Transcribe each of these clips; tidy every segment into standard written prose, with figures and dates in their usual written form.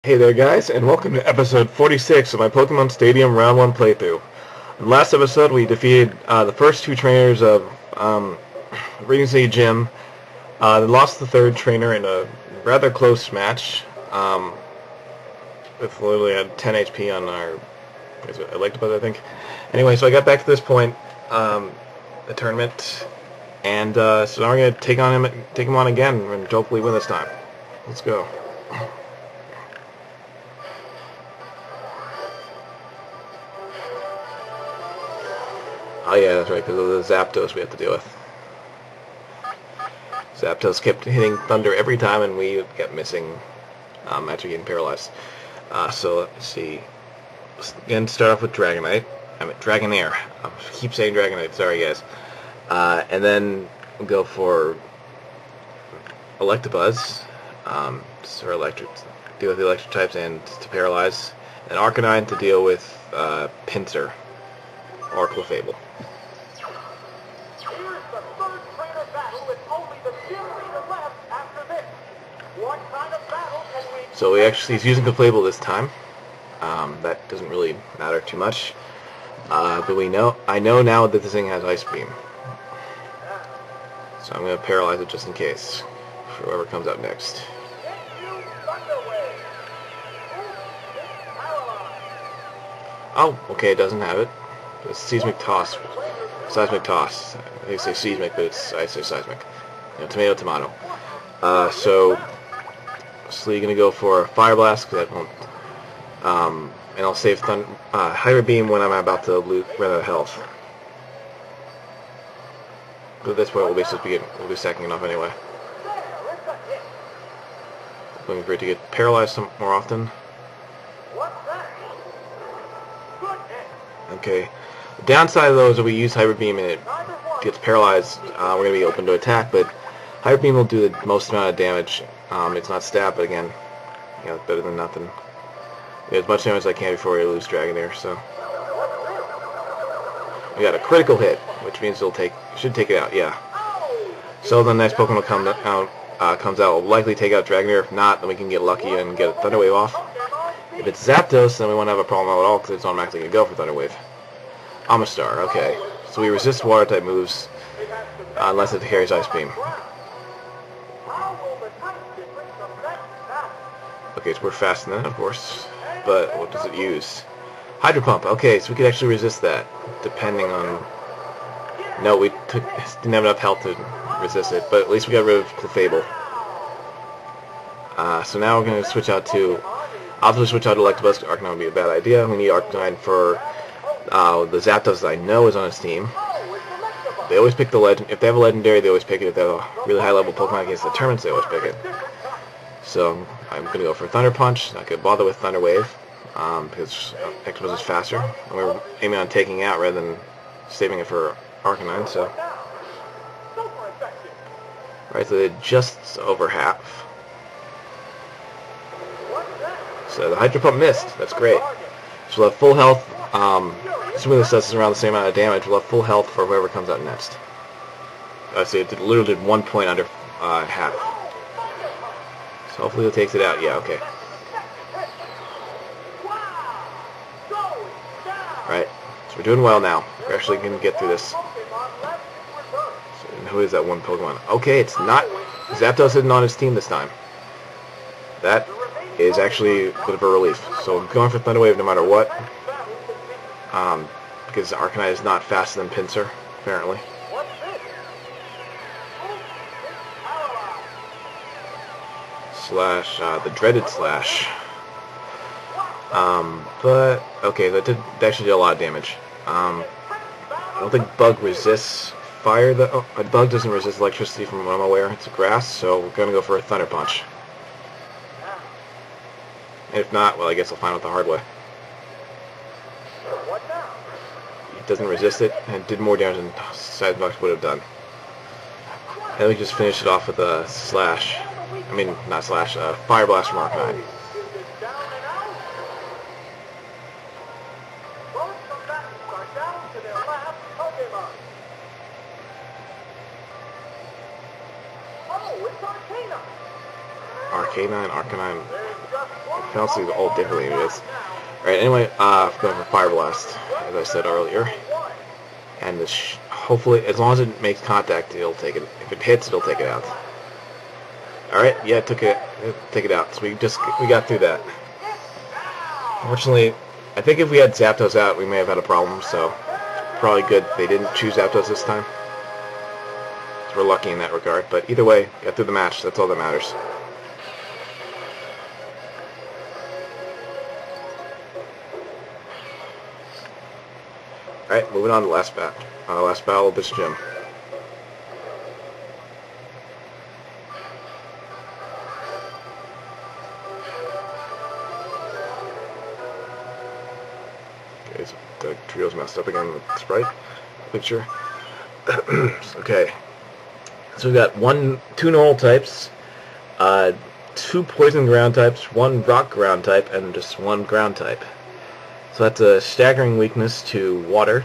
Hey there guys, and welcome to episode 46 of my Pokemon Stadium Round 1 playthrough. In the last episode, we defeated the first two trainers of Viridian City Gym. They lost the third trainer in a rather close match. With literally had 10 HP on our Electabuzz, I think. Anyway, so I got back to this point, the tournament, and so now we're going to take him on again, and hopefully win this time. Let's go. Oh yeah, that's right, because of the Zapdos we have to deal with. Zapdos kept hitting Thunder every time, and we kept missing after getting paralyzed. So let's see. Let's again start off with Dragonite. I mean Dragonair. I keep saying Dragonite. Sorry guys. And then we'll go for Electabuzz. For electric, deal with the electric types and to paralyze. And Arcanine to deal with Pinsir or Clefable. So he's using Clefable this time. That doesn't really matter too much. But I know now that this thing has Ice Beam. So I'm going to paralyze it just in case for whoever comes up next. Oh, okay, it doesn't have it. It's Seismic Toss. Seismic Toss. They say Seismic, but I say Seismic. You know, tomato, tomato. So you're going to go for Fire Blast, because that won't... and I'll save Hyper Beam when I'm about to run out of health. But at this point, we'll be stacking it off anyway. Looking for it to get paralyzed more often. Okay. The downside of those is if we use Hyper Beam and it gets paralyzed, we're going to be open to attack, but Hyper Beam will do the most amount of damage. It's not stat, but again, it's better than nothing. As much damage as I can before we lose Dragonair, so. We got a critical hit, which means should take it out, yeah. So the next Pokemon comes out will likely take out Dragonair. If not, then we can get lucky and get a Thunder Wave off. If it's Zapdos, then we won't have a problem at all because it's automatically going to go for Thunder Wave. Amistar, okay. So we resist water type moves unless it carries Ice Beam. Okay, so we're faster than that, of course. But what does it use? Hydro Pump, okay, so we could actually resist that, depending on... No, we didn't have enough health to resist it, but at least we got rid of Clefable. So now we're going to switch out to... Obviously switch out to Electabuzz, because Arcanine would be a bad idea. We need Arcanine for the Zapdos that I know is on his team. They always pick the legend. If they have a legendary, they always pick it. If they have a really high level Pokemon against the tournaments, they always pick it. So I'm going to go for Thunder Punch. Not going to bother with Thunder Wave because Electabuzz is faster. And we're aiming on taking out rather than saving it for Arcanine. So right, so they're just over half. So the Hydro Pump missed. That's great. So we'll have full health. Assuming this does around the same amount of damage, we'll have full health for whoever comes out next. I see it literally did 1 point under half. So hopefully it takes it out. Yeah, okay. Right. So we're doing well now. We're actually going to get through this. So, and who is that one Pokemon? Okay, it's not... Zapdos isn't on his team this time. That is actually a bit of a relief. So I'm going for Thunder Wave no matter what. Because Arcanine is not faster than Pinsir, apparently. Slash, the dreaded Slash. But, okay, that actually did a lot of damage. I don't think Bug resists fire, though. Oh, Bug doesn't resist electricity from what I'm aware. It's a grass, so we're going to go for a Thunder Punch. And if not, well, I guess I'll find out the hard way. It doesn't resist it, and it did more damage than Seismic would have done. And we just finish it off with a Slash. I mean, not Slash, Fire Blast from Arcanine. Arcanine. pronounce these all differently. Alright, anyway, going for Fire Blast, as I said earlier. And this hopefully, as long as it makes contact, it'll take it. If it hits, it'll take it out. Alright, yeah, take it out. So we got through that. Fortunately, I think if we had Zapdos out, we may have had a problem, so probably good they didn't choose Zapdos this time. So we're lucky in that regard, but either way, got through the match. That's all that matters. Alright, moving on to the last battle of this gym. Okay, so the trio's messed up again with the sprite picture. Okay, so we got two normal types, 2 poison ground types, 1 rock ground type, and just 1 ground type. So that's a staggering weakness to water.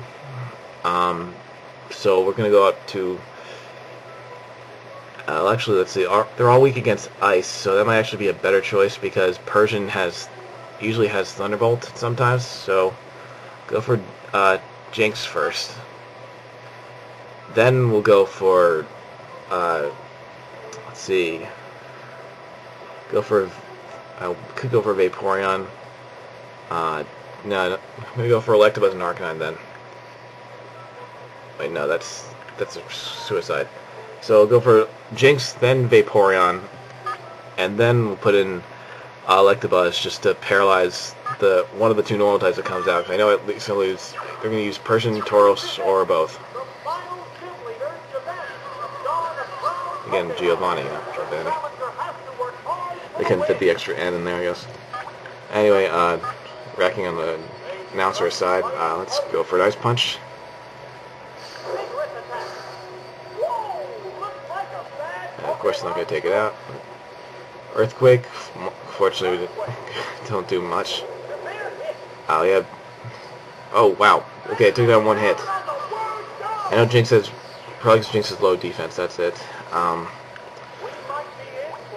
So we're going to go up to... actually, let's see. They're all weak against ice, so that might actually be a better choice because Persian usually has Thunderbolt sometimes. So go for Jinx first. Then we'll go for... let's see. I could go for Vaporeon. No, I'm gonna go for Electabuzz and Arcanine then. Wait, no, that's a suicide. So I'll go for Jinx, then Vaporeon, and then we'll put in Electabuzz just to paralyze one of the 2 normal types that comes out. I know at least they're gonna use Persian, Tauros, or both. Again, Giovanni, not Giovanni. They couldn't fit the extra N in there, I guess. Anyway, racking on the announcer's side, let's go for an Ice Punch. Of course, not going to take it out. Earthquake, fortunately, we don't do much. Oh, yeah. Oh, wow. Okay, it took down 1 hit. I know Jinx has, probably because Jinx has low defense, that's it.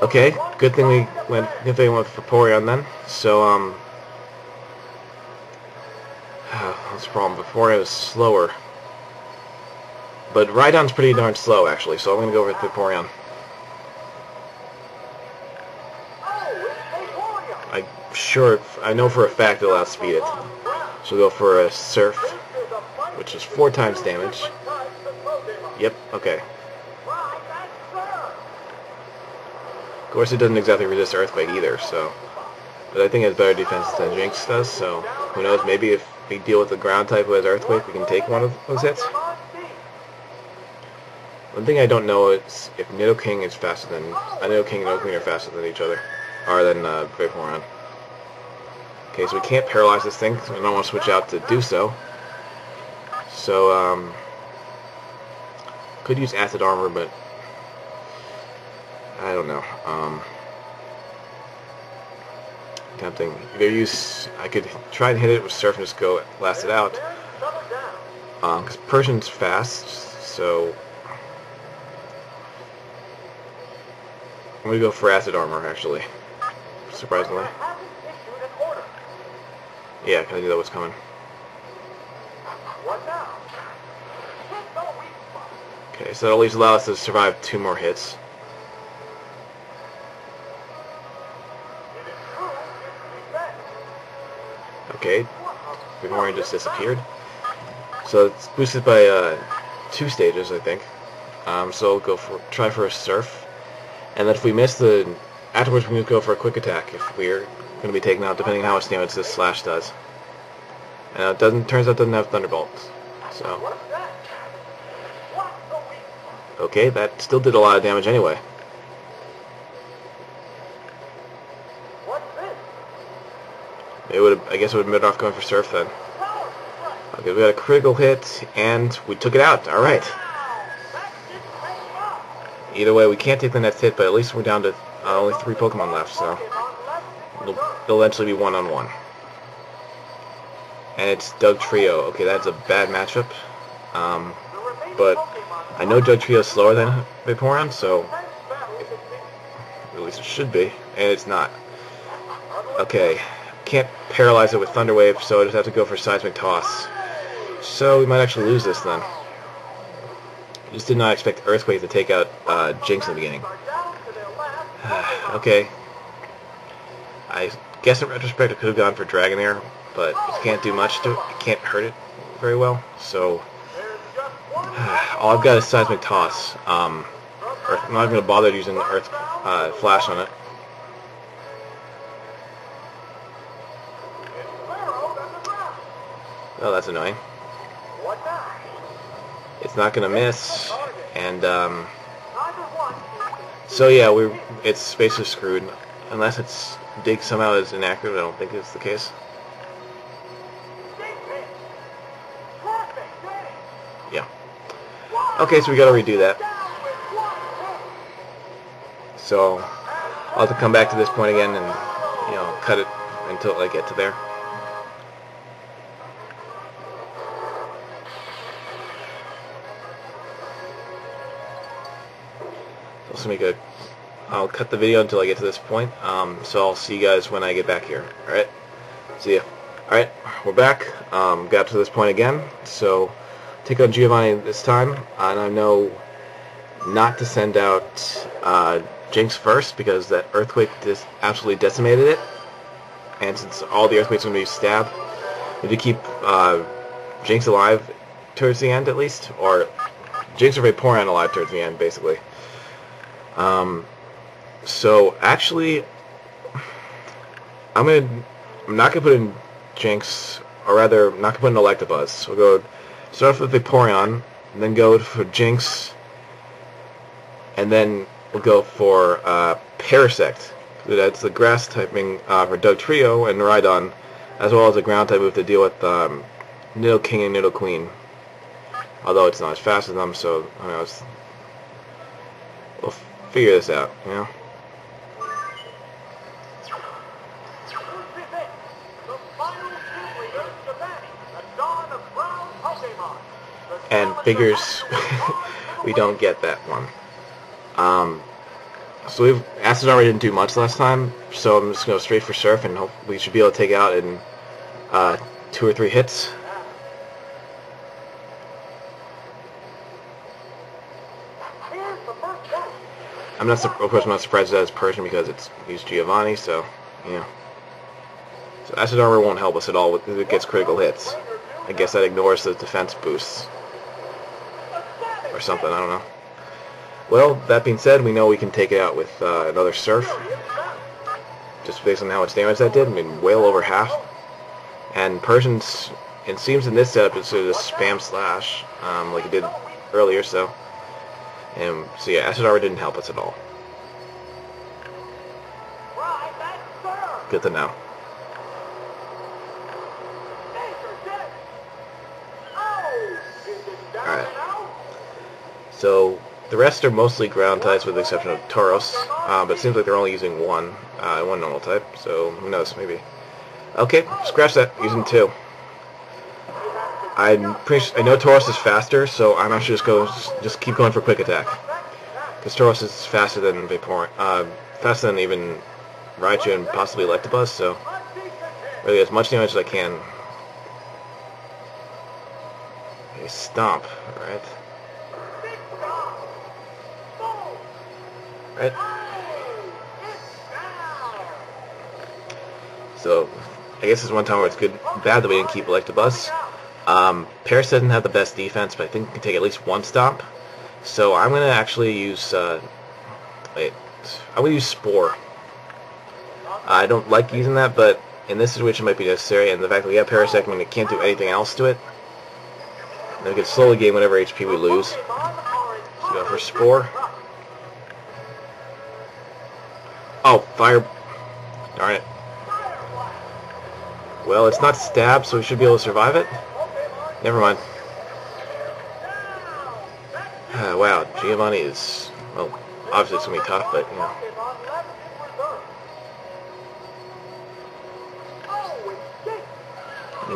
Okay, good thing we went for Vaporeon then. So, that's the problem. Vaporeon is slower. But Rhydon's pretty darn slow, actually, so I'm going to go with Vaporeon. I know for a fact it'll outspeed it. So we'll go for a Surf, which is 4 times damage. Yep, okay. Of course, it doesn't exactly resist Earthquake either, so... But I think it has better defense than Jinx does, so... Who knows, maybe if we deal with the ground type who has Earthquake, we can take one of those hits. One thing I don't know is if Nidoking is faster than... Nidoking and Nidoking are faster than each other. Or than Vaporeon. Okay, so we can't paralyze this thing, so I don't want to switch out to do so. So, could use Acid Armor, but... I don't know. Tempting. I could try and hit it with Surf and just go last it out. Because Persian's fast, so... I'm going to go for Acid Armor, actually. Surprisingly. Yeah, because I knew that was coming. Okay, so that'll at least allow us to survive 2 more hits. Okay, Vaporeon just disappeared. So it's boosted by 2 stages, I think. So we'll try for a Surf. And then if we miss afterwards we can go for a Quick Attack if we're going to be taken out, depending on how much damage this Slash does. And turns out it doesn't have Thunderbolt. So. Okay, that still did a lot of damage anyway. I guess it would have been off going for Surf then. Okay, we got a critical hit, and we took it out. Alright. Either way, we can't take the next hit, but at least we're down to only 3 Pokemon left, so it'll eventually be 1-on-1. And it's Dugtrio. Okay, that's a bad matchup. But I know Dugtrio is slower than Vaporeon, so at least it should be, and it's not. Okay, can't paralyze it with Thunder Wave, so I just have to go for Seismic Toss. So we might actually lose this then. Just did not expect Earthquake to take out Jinx in the beginning. Okay. I guess in retrospect I could have gone for Dragonair, but you can't do much to it. You can't hurt it very well, so all I've got is Seismic Toss. I'm not going to bother using the Earth Flash on it. Oh, that's annoying. It's not going to miss, and so yeah, it's basically screwed unless it's Dig somehow is inaccurate. I don't think it's the case. Yeah. Okay, so we got to redo that. So I'll have to come back to this point again and cut it until I get to there. I'll cut the video until I get to this point, so I'll see you guys when I get back here. Alright, see ya. Alright, we're back. Got to this point again, so take on Giovanni this time, and I know not to send out Jinx first, because that Earthquake just absolutely decimated it, and since all the Earthquakes are going to be Stab, we need to keep Jinx alive towards the end at least, or Jinx or Vaporeon alive towards the end, basically. So actually, I'm not gonna put in Jinx, or rather, I'm not gonna put in Electabuzz. We'll go start off with Vaporeon, and then go for Jinx, and then we'll go for Parasect. That's the grass typing for Dugtrio and Rhydon, as well as a ground type move to deal with Nidoking and Nidoqueen. Although it's not as fast as them, so I don't know. We'll figure this out, you know. And figures we don't get that one. So Acid Armor didn't do much last time, so I'm just going to go straight for Surf, and hope we should be able to take it out in 2 or 3 hits. Of course, I'm not surprised that it's Persian because he's Giovanni, so, you know. So Acid Armor won't help us at all if it gets critical hits. I guess that ignores the defense boosts. Or something, I don't know. Well, that being said, we know we can take it out with another Surf. Just based on how much damage that did, I mean, well over half. And Persian's, it seems in this setup, it's just spam Slash, like it did earlier, so. And so yeah, Acid Armor didn't help us at all. Good to know. Alright. So the rest are mostly ground types with the exception of Tauros, but it seems like they're only using one normal type, so who knows, maybe. Okay, scratch that, using 2. I know Tauros is faster, so I'm actually just keep going for Quick Attack. Because Tauros is faster than Vaporeon, faster than even Raichu and possibly Electabuzz, so really as much damage as I can. Okay, Stomp, alright. Right. So, I guess it's one time where it's bad that we didn't keep Electabuzz. Paris doesn't have the best defense, but I think it can take at least 1 stomp. So I'm going to actually use, I'm going to use Spore. I don't like using that, but in this situation it might be necessary, and the fact that we have Parasect, I mean, it can't do anything else to it. And we can slowly gain whatever HP we lose. So go for Spore. Oh, Fire. Darn it. Well, it's not Stab, so we should be able to survive it. Never mind. Wow, Giovanni is, well, obviously it's going to be tough, but, you know.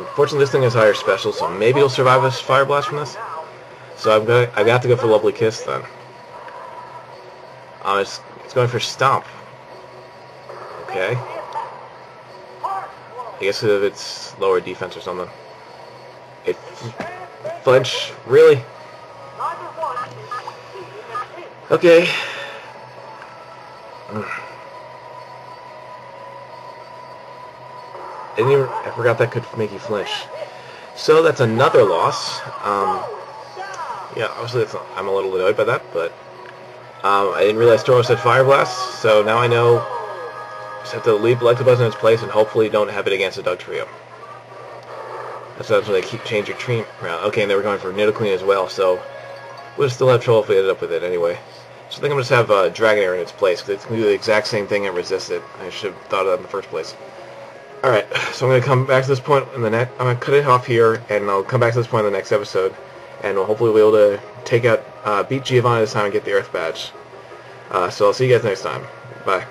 Unfortunately, this thing has higher special, so maybe it'll survive a Fire Blast from this. So I've got to go for Lovely Kiss, then. It's going for Stomp. Okay. guess if it's lower defense or something. It flinch, really? Okay. I forgot that could make you flinch. So that's another loss. Yeah, obviously I'm a little annoyed by that, but I didn't realize Toro said Fire Blast, so now I know. Just have to leave Electabuzz in its place and hopefully don't have it against a Dugtrio. That's when they change your team around. Okay, and they were going for Nidoqueen as well, so we'll still have trouble if we ended up with it anyway. So I think I'm just have Dragonair in its place, because it's going to do the exact same thing and resist it. I should have thought of that in the first place. Alright, so I'm going to come back to this point in the next... I'm going to cut it off here, and I'll come back to this point in the next episode, and we'll hopefully be able to take out, beat Giovanni this time and get the Earth Badge. So I'll see you guys next time. Bye.